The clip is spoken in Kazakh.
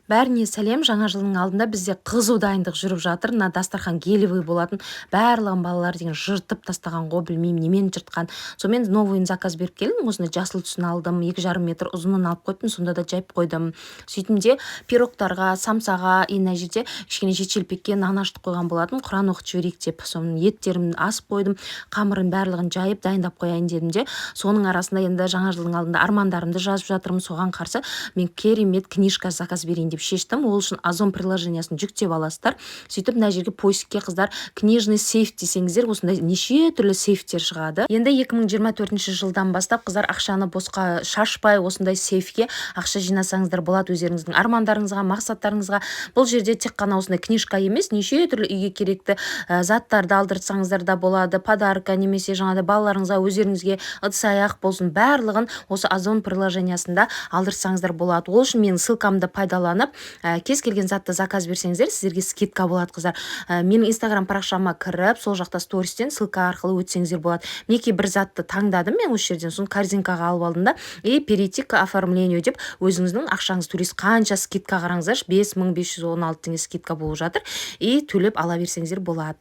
Бәріне сәлем. Жаңа жылдың алдында бізде қызу дайындық жүріп жатыр. Мына дастархан гелевый болатын. Барлығын балалар деген жыртып тастаған ғой, білмеймін немен жыртқан. Сонымен новыйын заказ беріп келдім. Осындай жасыл түсін алдым. 2,5 метр ұзынын алып қойдым. Сонда да жайып қойдым. Сөйтімде пирогтарға, самсаға, мына жерде кішкене жетшелпекке нан ашытып қойған болатын. Құран оқып жіберейік деп. Соның еттерімді асып қойдым. Қамырын барлығын жайып дайындап қояйын дедім де. Соның арасында енді жаңа жылдың алдында армандарымды жазып жатырмын. Соған қарсы мен керемет книжка заказ берейін деп шештім. Ол үшін Озон приложениясын жүктеп аласыздар. Сөйтіп мына жерге поискке қыздар книжный сейф десеңіздер, осындай неше түрлі сейфтер шығады. Енді 2024 жылдан бастап қыздар ақшаны босқа шашпай осындай сейфке ақша жинасаңыздар болады өздеріңіздің армандарыңызға, мақсаттарыңызға. Бұл жерде тек қана осындай книжка емес, неше түрлі үйге керекті заттарды алдыртсаңыздар да болады. Подарка немесе жаңағыдай балаларыңызға, өздеріңізге ыдыс-аяқ болсын, барлығын осы Озон приложениясында алдыртсаңыздар болады. Ол үшін менің ссылкамды пайдаланып, кез келген затты заказ берсеңіздер, сіздерге скидка болады, қыздар. Менің Instagram парақшама кіріп, сол жақта стористен ссылка арқылы өтсеңіздер болады. Мінекей бір затты таңдадым мен осы жерден, соны корзинкаға алып алдым да, перейти к оформлению деп өзіңіздің ақшаңыз турист қанша скидка қараңыздаршы, 5516 теңге скидка болып жатыр. Төлеп ала берсеңіздер болады.